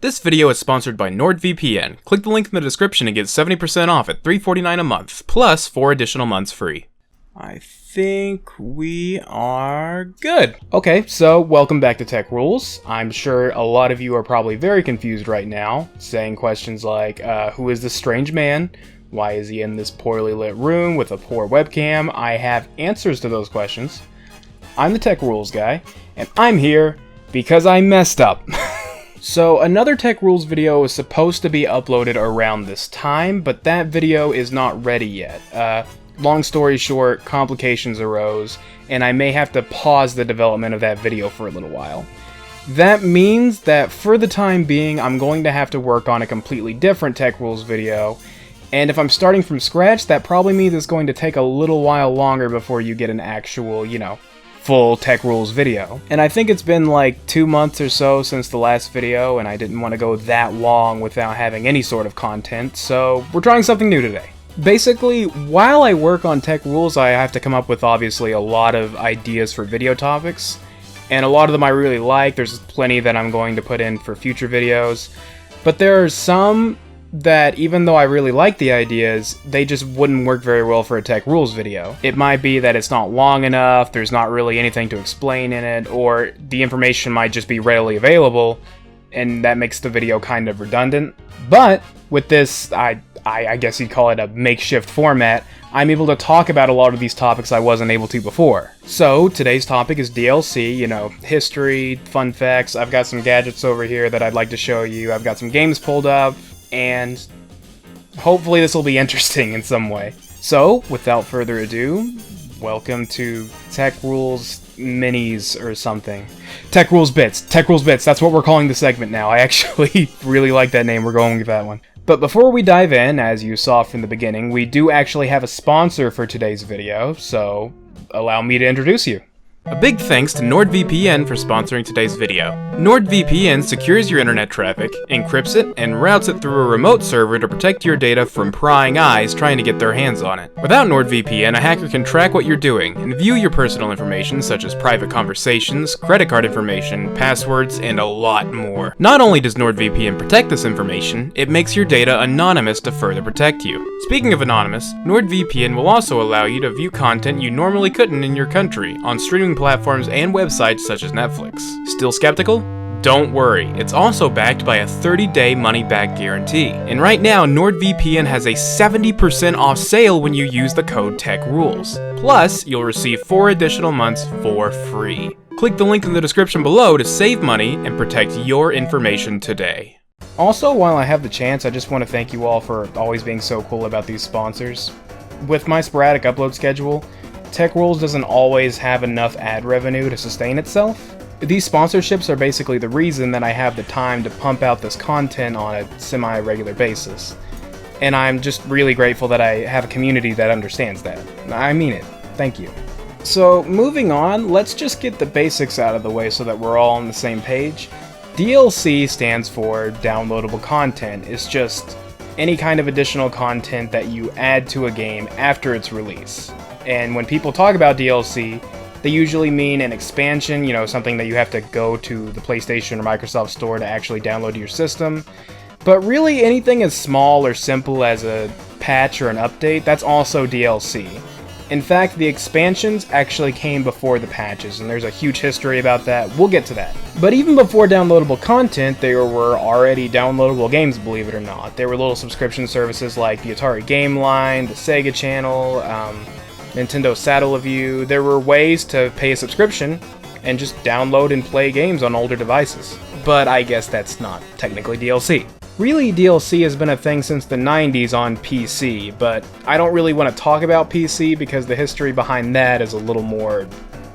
This video is sponsored by NordVPN. Click the link in the description and get 70% off at $3.49 a month, plus 4 additional months free. I think we are good. Okay, so welcome back to Tech Rules. I'm sure a lot of you are probably very confused right now, saying questions like, who is this strange man? Why is he in this poorly lit room with a poor webcam? I have answers to those questions. I'm the Tech Rules guy, and I'm here because I messed up. So another Tech Rules video is supposed to be uploaded around this time, but that video is not ready yet. Long story short, complications arose, and I may have to pause the development of that video for a little while. That means that for the time being, I'm going to have to work on a completely different Tech Rules video, and if I'm starting from scratch, that probably means it's going to take a little while longer before you get an actual, full Tech Rules video. And I think it's been like 2 months or so since the last video, and I didn't want to go that long without having any sort of content, so we're trying something new today. Basically, while I work on Tech Rules, I have to come up with obviously a lot of ideas for video topics, and a lot of them I really like. There's plenty that I'm going to put in for future videos, but there are some that, even though I really like the ideas, they just wouldn't work very well for a Tech Rules video. It might be that it's not long enough, there's not really anything to explain in it, or the information might just be readily available, and that makes the video kind of redundant. But with this, I guess you'd call it a makeshift format, I'm able to talk about a lot of these topics I wasn't able to before. So today's topic is DLC, history, fun facts. I've got some gadgets over here that I'd like to show you. I've got some games pulled up, and hopefully this will be interesting in some way. So, without further ado, welcome to Tech Rules Minis or something. Tech Rules Bits. Tech Rules Bits, that's what we're calling the segment now. I actually really like that name, we're going with that one. But before we dive in, as you saw from the beginning, we do actually have a sponsor for today's video, so allow me to introduce you. A big thanks to NordVPN for sponsoring today's video. NordVPN secures your internet traffic, encrypts it, and routes it through a remote server to protect your data from prying eyes trying to get their hands on it. Without NordVPN, a hacker can track what you're doing and view your personal information such as private conversations, credit card information, passwords, and a lot more. Not only does NordVPN protect this information, it makes your data anonymous to further protect you. Speaking of anonymous, NordVPN will also allow you to view content you normally couldn't in your country on streaming platforms and websites such as Netflix. Still skeptical? Don't worry, it's also backed by a 30-day money-back guarantee. And right now, NordVPN has a 70% off sale when you use the code TechRules. Plus, you'll receive 4 additional months for free. Click the link in the description below to save money and protect your information today. Also, while I have the chance, I just want to thank you all for always being so cool about these sponsors. With my sporadic upload schedule, Tech Rules doesn't always have enough ad revenue to sustain itself. These sponsorships are basically the reason that I have the time to pump out this content on a semi-regular basis. And I'm just really grateful that I have a community that understands that. I mean it. Thank you. So, moving on, let's just get the basics out of the way so that we're all on the same page. DLC stands for downloadable content. It's just any kind of additional content that you add to a game after its release. And when people talk about DLC, they usually mean an expansion, something that you have to go to the PlayStation or Microsoft Store to actually download to your system. But really, anything as small or simple as a patch or an update, that's also DLC. In fact, the expansions actually came before the patches, and there's a huge history about that. We'll get to that. But even before downloadable content, there were already downloadable games, believe it or not. There were little subscription services like the Atari Game Line, the Sega Channel, Nintendo Satellaview. There were ways to pay a subscription and just download and play games on older devices. But I guess that's not technically DLC. Really, DLC has been a thing since the 90s on PC, but I don't really want to talk about PC because the history behind that is a little more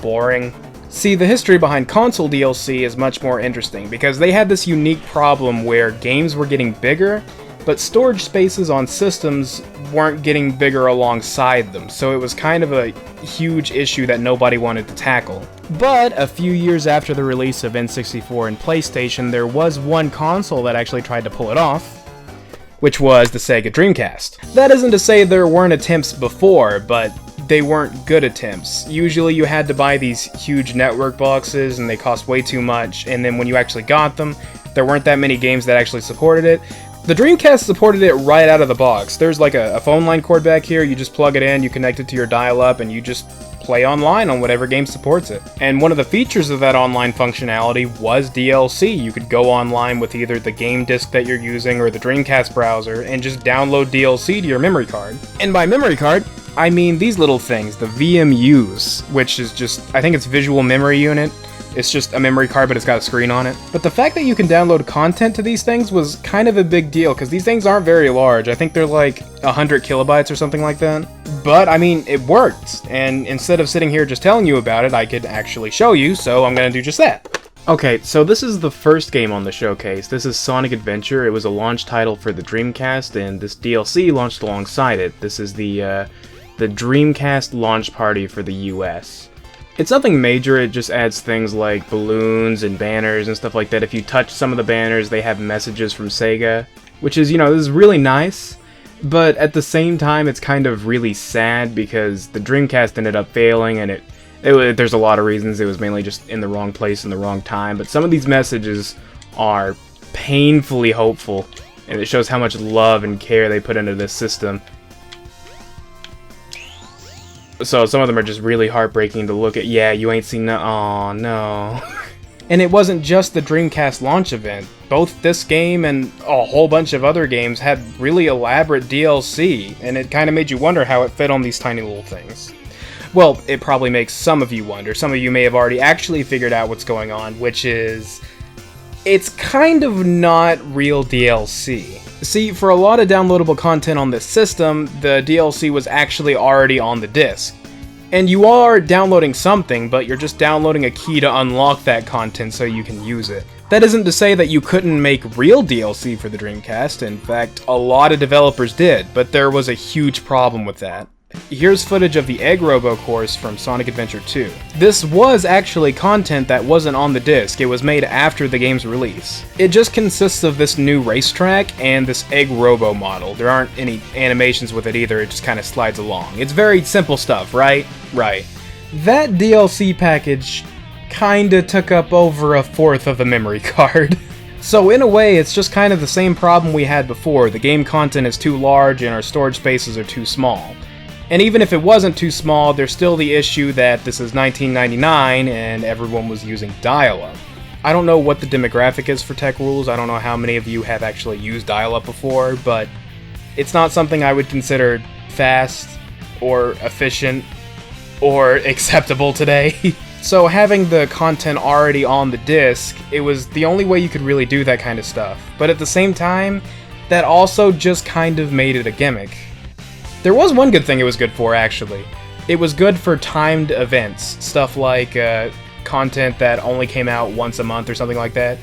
boring. See, the history behind console DLC is much more interesting because they had this unique problem where games were getting bigger, but storage spaces on systems weren't getting bigger alongside them, so it was kind of a huge issue that nobody wanted to tackle. But a few years after the release of N64 and PlayStation, there was one console that actually tried to pull it off, which was the Sega Dreamcast. That isn't to say there weren't attempts before, but they weren't good attempts. Usually you had to buy these huge network boxes and they cost way too much, and then when you actually got them, There weren't that many games that actually supported it. The Dreamcast supported it right out of the box. There's like a phone line cord back here, you just plug it in, you connect it to your dial-up, and you just play online on whatever game supports it. And one of the features of that online functionality was DLC. You could go online with either the game disc that you're using or the Dreamcast browser and just download DLC to your memory card. And by memory card, I mean these little things, the VMUs, which is just, I think it's Visual Memory Unit. It's just a memory card, but it's got a screen on it. But the fact that you can download content to these things was kind of a big deal, because these things aren't very large. I think they're like 100 kilobytes or something like that. But, I mean, it worked, and instead of sitting here just telling you about it, I could actually show you, so I'm gonna do just that. Okay, so this is the first game on the showcase. This is Sonic Adventure. It was a launch title for the Dreamcast, and this DLC launched alongside it. This is the Dreamcast launch party for the US. It's nothing major, it just adds things like balloons and banners and stuff like that. If you touch some of the banners, they have messages from Sega, which is, you know, this is really nice, but at the same time, it's kind of really sad because the Dreamcast ended up failing, and there's a lot of reasons. It was mainly just in the wrong place in the wrong time, but some of these messages are painfully hopeful, and it shows how much love and care they put into this system. So some of them are just really heartbreaking to look at. Yeah, you ain't seen no. Aw, no. And it wasn't just the Dreamcast launch event. Both this game and a whole bunch of other games had really elaborate DLC, and it kind of made you wonder how it fit on these tiny little things. Well, it probably makes some of you wonder. Some of you may have already actually figured out what's going on, which is, it's kind of not real DLC. See, for a lot of downloadable content on this system, the DLC was actually already on the disc. And you are downloading something, but you're just downloading a key to unlock that content so you can use it. That isn't to say that you couldn't make real DLC for the Dreamcast. In fact, a lot of developers did, but there was a huge problem with that. Here's footage of the Egg Robo course from Sonic Adventure 2. This was actually content that wasn't on the disc, it was made after the game's release. It just consists of this new racetrack and this Egg Robo model. There aren't any animations with it either, it just kind of slides along. It's very simple stuff, right? Right. That DLC package kinda took up over a fourth of the memory card. So in a way, it's just kind of the same problem we had before. The game content is too large and our storage spaces are too small. And even if it wasn't too small, there's still the issue that this is 1999 and everyone was using dial-up. I don't know what the demographic is for Tech Rules, I don't know how many of you have actually used dial-up before, but it's not something I would consider fast, or efficient, or acceptable today. So having the content already on the disc, it was the only way you could really do that kind of stuff. But at the same time, that also just kind of made it a gimmick. There was one good thing it was good for, actually. It was good for timed events, stuff like content that only came out once a month or something like that,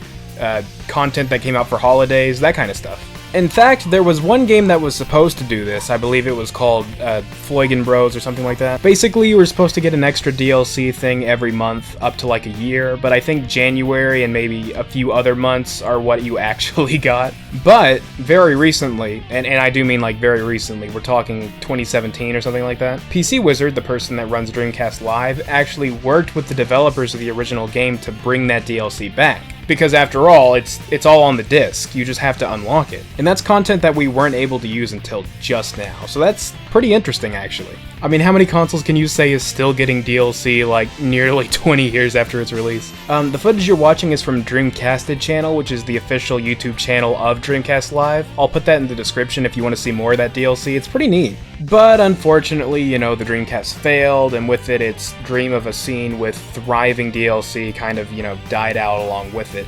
content that came out for holidays, that kind of stuff. In fact, there was one game that was supposed to do this. I believe it was called Floygen Bros or something like that. Basically, you were supposed to get an extra DLC thing every month up to like a year, but I think January and maybe a few other months are what you actually got. But very recently, and I do mean like very recently, we're talking 2017 or something like that, PC Wizard, the person that runs Dreamcast Live, actually worked with the developers of the original game to bring that DLC back. Because after all, it's all on the disc, you just have to unlock it. And that's content that we weren't able to use until just now, so that's pretty interesting actually. I mean, how many consoles can you say is still getting DLC like nearly 20 years after its release? The footage you're watching is from Dreamcasted channel, which is the official YouTube channel of Dreamcast Live. I'll put that in the description if you want to see more of that DLC, it's pretty neat. But unfortunately, you know, the Dreamcast failed, and with it, its dream of a scene with thriving DLC kind of, you know, died out along with it.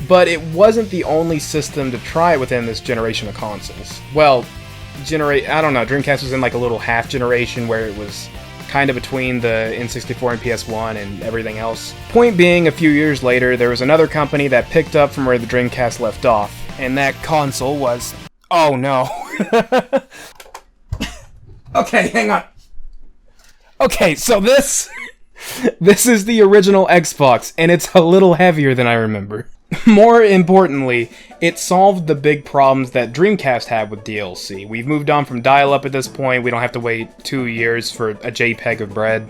But it wasn't the only system to try it within this generation of consoles. Well, I don't know, Dreamcast was in like a little half generation where it was kind of between the N64 and PS1 and everything else. Point being, a few years later, there was another company that picked up from where the Dreamcast left off, and that console was... Oh no. Okay, hang on. Okay, so this is the original Xbox, and it's a little heavier than I remember. More importantly, it solved the big problems that Dreamcast had with DLC. We've moved on from dial-up at this point, we don't have to wait 2 years for a JPEG of bread.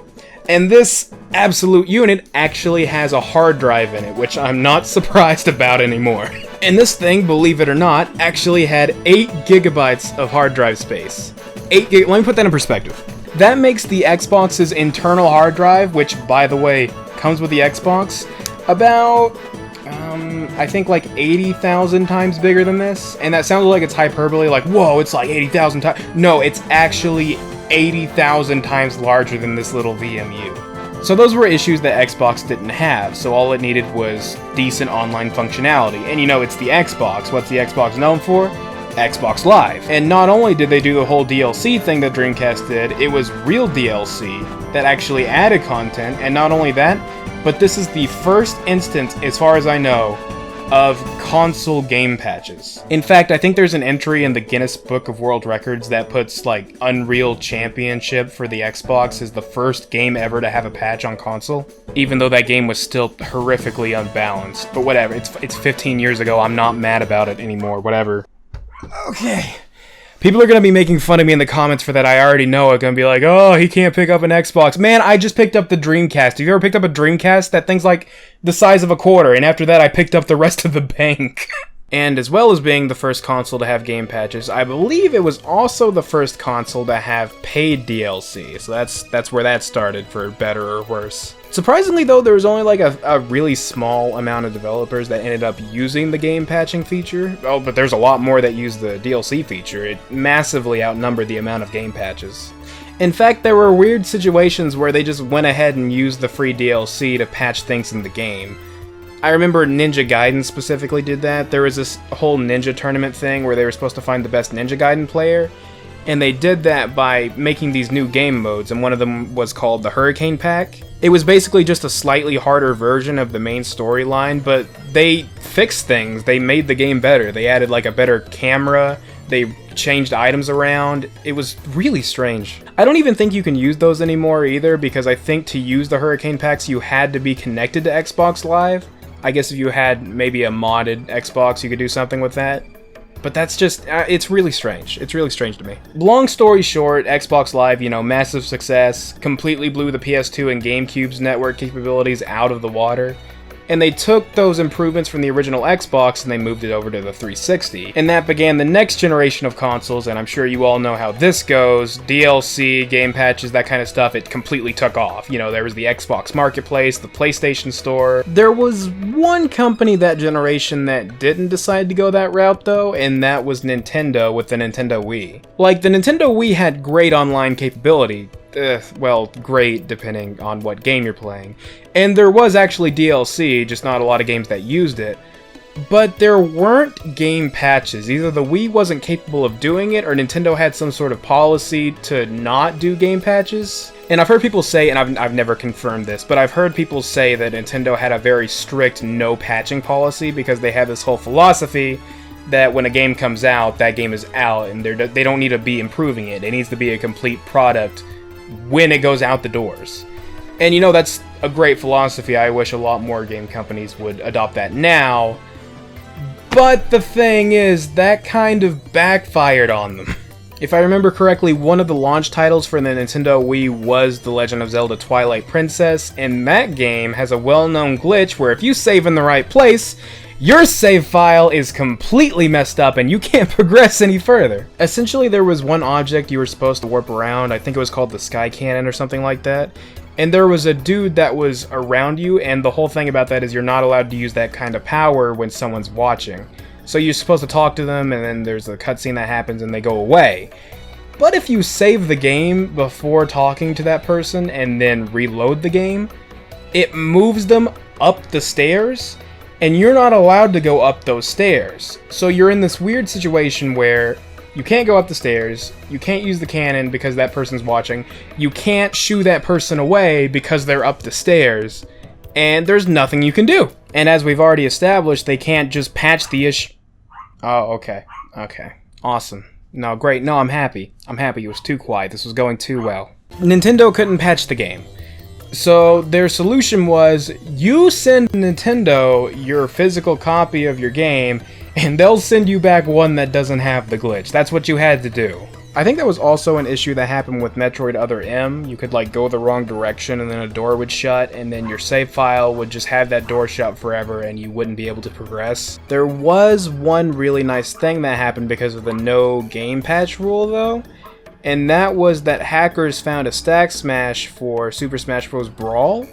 And this absolute unit actually has a hard drive in it, which I'm not surprised about anymore. And this thing, believe it or not, actually had 8 gigabytes of hard drive space. Let me put that in perspective. That makes the Xbox's internal hard drive, which, by the way, comes with the Xbox, about, I think like 80,000 times bigger than this. And that sounds like it's hyperbole, like, whoa, it's like 80,000 times. No, it's actually 80,000 times larger than this little VMU. So those were issues that Xbox didn't have, so all it needed was decent online functionality. And you know, it's the Xbox. What's the Xbox known for? Xbox Live. And not only did they do the whole DLC thing that Dreamcast did, it was real DLC that actually added content, and not only that, but this is the first instance, as far as I know, of console game patches. In fact, I think there's an entry in the Guinness Book of World Records that puts, like, Unreal Championship for the Xbox as the first game ever to have a patch on console, even though that game was still horrifically unbalanced. But whatever, it's 15 years ago, I'm not mad about it anymore, whatever. Okay. People are going to be making fun of me in the comments for that. I already know it. Going to be like, oh, he can't pick up an Xbox. Man, I just picked up the Dreamcast. Have you ever picked up a Dreamcast? That thing's like the size of a quarter. And after that, I picked up the rest of the bank. And as well as being the first console to have game patches, I believe it was also the first console to have paid DLC. So that's where that started, for better or worse. Surprisingly, though, there was only like a really small amount of developers that ended up using the game patching feature. Oh, but there's a lot more that use the DLC feature. It massively outnumbered the amount of game patches. In fact, there were weird situations where they just went ahead and used the free DLC to patch things in the game. I remember Ninja Gaiden specifically did that. There was this whole ninja tournament thing where they were supposed to find the best Ninja Gaiden player, and they did that by making these new game modes, and one of them was called the Hurricane Pack. It was basically just a slightly harder version of the main storyline, but they fixed things. They made the game better. They added like a better camera, they changed items around. It was really strange. I don't even think you can use those anymore either, because I think to use the Hurricane Packs you had to be connected to Xbox Live. I guess if you had maybe a modded Xbox, you could do something with that. But that's just, it's really strange. It's really strange to me. Long story short, Xbox Live, you know, massive success, completely blew the PS2 and GameCube's network capabilities out of the water. And they took those improvements from the original Xbox and they moved it over to the 360. And that began the next generation of consoles, and I'm sure you all know how this goes. DLC, game patches, that kind of stuff, it completely took off. You know, there was the Xbox Marketplace, the PlayStation Store. There was one company that generation that didn't decide to go that route though, and that was Nintendo with the Nintendo Wii. Like, the Nintendo Wii had great online capability. Well, great depending on what game you're playing. And there was actually DLC, just not a lot of games that used it. But there weren't game patches. Either the Wii wasn't capable of doing it, or Nintendo had some sort of policy to not do game patches. And I've heard people say, and I've never confirmed this, but I've heard people say that Nintendo had a very strict no patching policy because they have this whole philosophy that when a game comes out, that game is out, and they don't need to be improving it. It needs to be a complete product when it goes out the doors. And you know, that's a great philosophy. I wish a lot more game companies would adopt that now. But the thing is, that kind of backfired on them. If I remember correctly, one of the launch titles for the Nintendo Wii was The Legend of Zelda Twilight Princess, and that game has a well-known glitch where if you save in the right place, your save file is completely messed up and you can't progress any further. Essentially, there was one object you were supposed to warp around. I think it was called the Sky Cannon or something like that. And there was a dude that was around you, and the whole thing about that is you're not allowed to use that kind of power when someone's watching. So you're supposed to talk to them, and then there's a cutscene that happens and they go away. But if you save the game before talking to that person and then reload the game, it moves them up the stairs, and you're not allowed to go up those stairs. So you're in this weird situation where you can't go up the stairs, you can't use the cannon because that person's watching, you can't shoo that person away because they're up the stairs, and there's nothing you can do. And as we've already established, they can't just patch the issue. Oh, okay. Okay. Awesome. No, great. No, I'm happy. I'm happy. It was too quiet. This was going too well. Nintendo couldn't patch the game. So their solution was, you send Nintendo your physical copy of your game, and they'll send you back one that doesn't have the glitch. That's what you had to do. I think that was also an issue that happened with Metroid Other M. You could like go the wrong direction and then a door would shut, and then your save file would just have that door shut forever and you wouldn't be able to progress. There was one really nice thing that happened because of the no game patch rule though, and that was that hackers found a stack smash for Super Smash Bros. Brawl.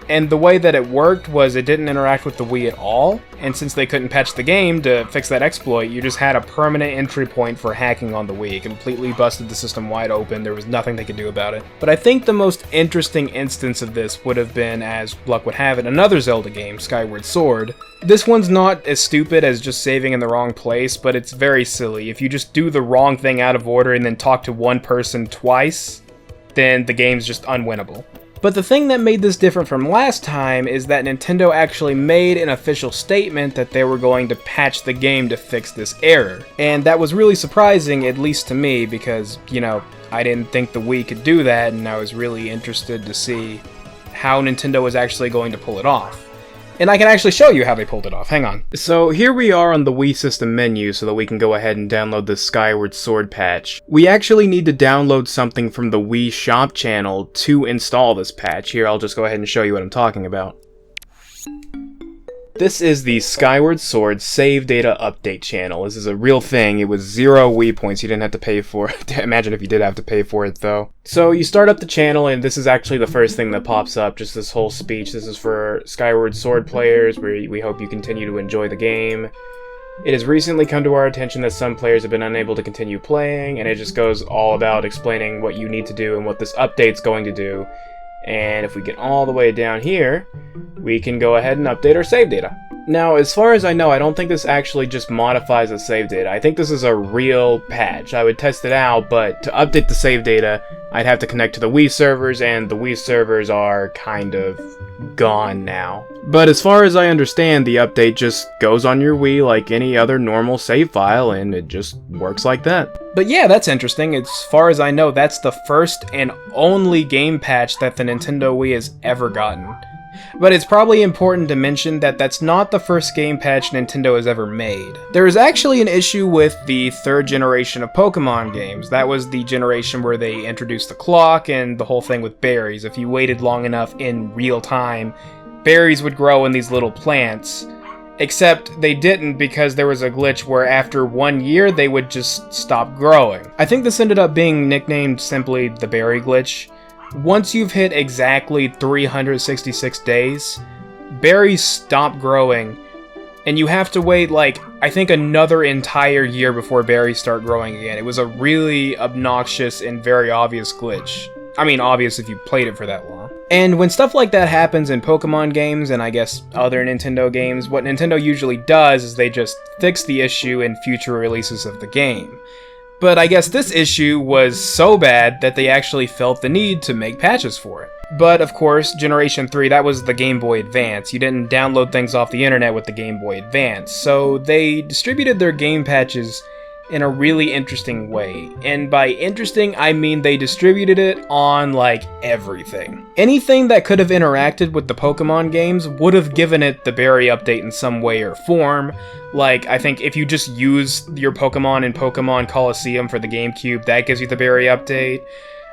And the way that it worked was it didn't interact with the Wii at all, and since they couldn't patch the game to fix that exploit, you just had a permanent entry point for hacking on the Wii. It completely busted the system wide open, there was nothing they could do about it. But I think the most interesting instance of this would have been, as luck would have it, another Zelda game, Skyward Sword. This one's not as stupid as just saving in the wrong place, but it's very silly. If you just do the wrong thing out of order and then talk to one person twice, then the game's just unwinnable. But the thing that made this different from last time is that Nintendo actually made an official statement that they were going to patch the game to fix this error. And that was really surprising, at least to me, because, you know, I didn't think the Wii could do that, and I was really interested to see how Nintendo was actually going to pull it off. And I can actually show you how they pulled it off, hang on. So here we are on the Wii system menu so that we can go ahead and download the Skyward Sword patch. We actually need to download something from the Wii Shop channel to install this patch. Here, I'll just go ahead and show you what I'm talking about. This is the Skyward Sword Save Data Update channel. This is a real thing. It was 0 Wii points. You didn't have to pay for it. Imagine if you did have to pay for it, though. So you start up the channel, and this is actually the first thing that pops up, just this whole speech. This is for Skyward Sword players, where we hope you continue to enjoy the game. It has recently come to our attention that some players have been unable to continue playing, and it just goes all about explaining what you need to do and what this update's going to do. And if we get all the way down here, we can go ahead and update our save data. Now, as far as I know, I don't think this actually just modifies the save data. I think this is a real patch. I would test it out, but to update the save data, I'd have to connect to the Wii servers, and the Wii servers are kind of gone now. But as far as I understand, the update just goes on your Wii like any other normal save file, and it just works like that. But yeah, that's interesting. As far as I know, that's the first and only game patch that the Nintendo Wii has ever gotten. But it's probably important to mention that that's not the first game patch Nintendo has ever made. There is actually an issue with the third generation of Pokemon games. That was the generation where they introduced the clock and the whole thing with berries. If you waited long enough in real time, berries would grow in these little plants. Except they didn't because there was a glitch where after 1 year they would just stop growing. I think this ended up being nicknamed simply the berry glitch. Once you've hit exactly 366 days, berries stop growing, and you have to wait like, I think another entire year before berries start growing again. It was a really obnoxious and very obvious glitch. I mean, obvious if you played it for that long. And when stuff like that happens in Pokemon games, and I guess other Nintendo games, what Nintendo usually does is they just fix the issue in future releases of the game. But I guess this issue was so bad that they actually felt the need to make patches for it. But of course, Generation 3, that was the Game Boy Advance. You didn't download things off the internet with the Game Boy Advance. So they distributed their game patches in a really interesting way. And by interesting, I mean they distributed it on, like, everything. Anything that could have interacted with the Pokemon games would have given it the berry update in some way or form. Like, I think if you just use your Pokemon in Pokemon Coliseum for the GameCube, that gives you the berry update.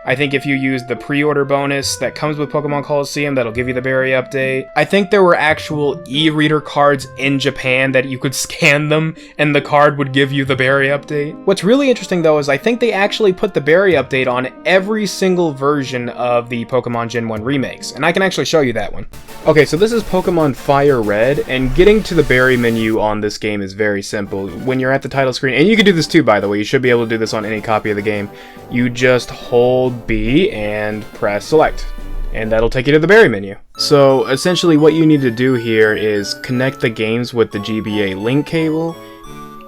I think if you use the pre-order bonus that comes with Pokemon Coliseum, that'll give you the berry update. I think there were actual e-reader cards in Japan that you could scan them and the card would give you the berry update. What's really interesting though is I think they actually put the berry update on every single version of the Pokemon Gen 1 remakes, and I can actually show you that one. Okay, so this is Pokemon Fire Red, and getting to the berry menu on this game is very simple. When you're at the title screen, and you can do this too by the way, you should be able to do this on any copy of the game, you just hold B and press select, and that'll take you to the berry menu. So essentially what you need to do here is connect the games with the GBA link cable.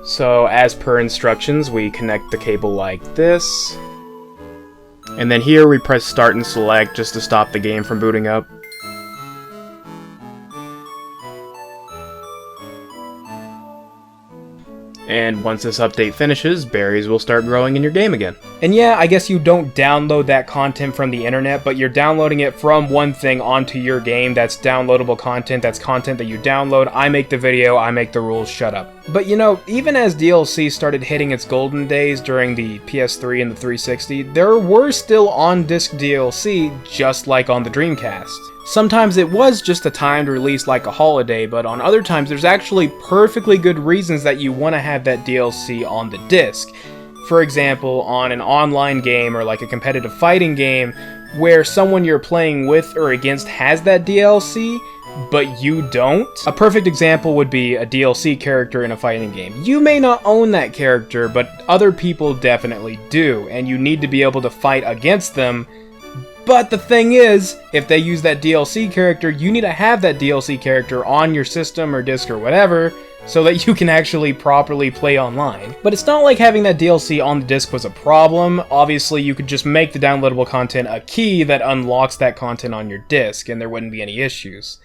So as per instructions, we connect the cable like this, and then here we press start and select just to stop the game from booting up. And once this update finishes, berries will start growing in your game again. And yeah, I guess you don't download that content from the internet, but you're downloading it from one thing onto your game. That's downloadable content, that's content that you download. I make the video, I make the rules, shut up. But you know, even as DLC started hitting its golden days during the PS3 and the 360, there were still on-disc DLC, just like on the Dreamcast. Sometimes it was just a timed release like a holiday, but on other times there's actually perfectly good reasons that you want to have that DLC on the disc. For example, on an online game or like a competitive fighting game where someone you're playing with or against has that DLC, but you don't. A perfect example would be a DLC character in a fighting game. You may not own that character, but other people definitely do, and you need to be able to fight against them. But the thing is, if they use that DLC character, you need to have that DLC character on your system or disc or whatever, so that you can actually properly play online. But it's not like having that DLC on the disc was a problem. Obviously, you could just make the downloadable content a key that unlocks that content on your disc, and there wouldn't be any issues.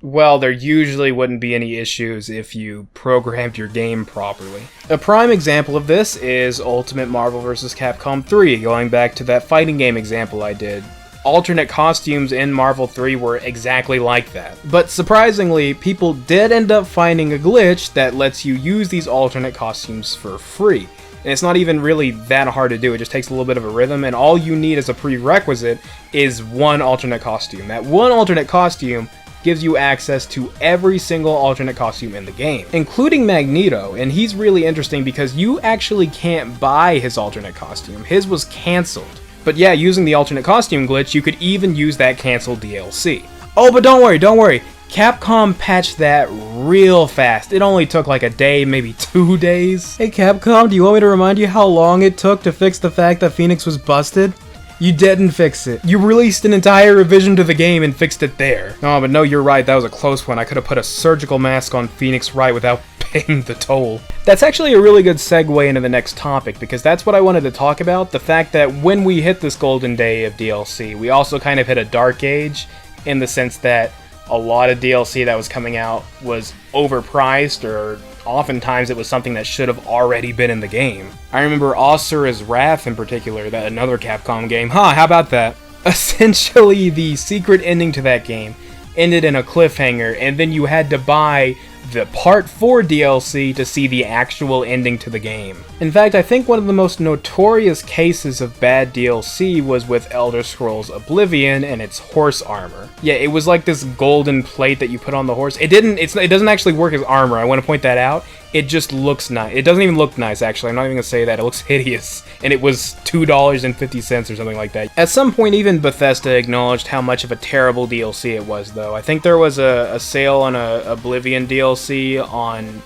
Well, there usually wouldn't be any issues if you programmed your game properly. A prime example of this is Ultimate Marvel vs. Capcom 3, going back to that fighting game example I did. Alternate costumes in Marvel 3 were exactly like that. But surprisingly, people did end up finding a glitch that lets you use these alternate costumes for free. And it's not even really that hard to do, it just takes a little bit of a rhythm, and all you need as a prerequisite is one alternate costume. That one alternate costume gives you access to every single alternate costume in the game, including Magneto, and he's really interesting because you actually can't buy his alternate costume. His was cancelled. But yeah, using the alternate costume glitch, you could even use that canceled DLC. Oh, but don't worry, Capcom patched that real fast. It only took like a day, maybe 2 days. Hey Capcom, do you want me to remind you how long it took to fix the fact that Phoenix was busted? You didn't fix it. You released an entire revision to the game and fixed it there. Oh, but no, you're right, that was a close one. I could have put a surgical mask on Phoenix Wright without paying the toll. That's actually a really good segue into the next topic, because that's what I wanted to talk about, the fact that when we hit this golden day of DLC, we also kind of hit a dark age, in the sense that a lot of DLC that was coming out was overpriced, or oftentimes it was something that should have already been in the game. I remember Asura's Wrath in particular, that another Capcom game. How about that? Essentially, the secret ending to that game ended in a cliffhanger, and then you had to buy the Part 4 DLC to see the actual ending to the game. In fact, I think one of the most notorious cases of bad DLC was with Elder Scrolls Oblivion and its horse armor. Yeah, it was like this golden plate that you put on the horse. It doesn't actually work as armor, I want to point that out. It just looks nice. It doesn't even look nice, actually. I'm not even gonna say that. It looks hideous. And it was $2.50 or something like that. At some point, even Bethesda acknowledged how much of a terrible DLC it was, though. I think there was a sale on a Oblivion DLC on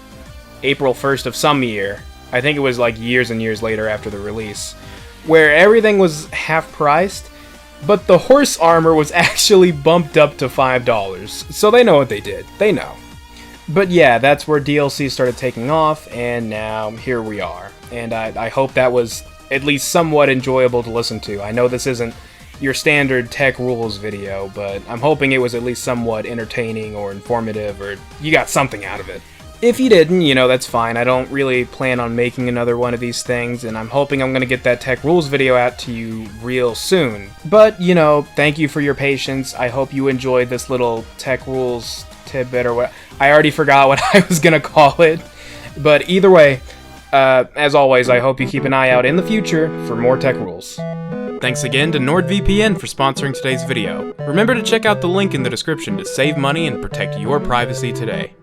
April 1st of some year. I think it was like years and years later after the release, where everything was half-priced, but the horse armor was actually bumped up to $5. So they know what they did. They know. But yeah, that's where DLC started taking off, and now here we are. And I hope that was at least somewhat enjoyable to listen to. I know this isn't your standard tech rules video, but I'm hoping it was at least somewhat entertaining or informative, or you got something out of it. If you didn't, you know, that's fine. I don't really plan on making another one of these things, and I'm hoping I'm going to get that tech rules video out to you real soon. But, you know, thank you for your patience. I hope you enjoyed this little tech rules tidbit, or what. I already forgot what I was going to call it. But either way, as always, I hope you keep an eye out in the future for more tech rules. Thanks again to NordVPN for sponsoring today's video. Remember to check out the link in the description to save money and protect your privacy today.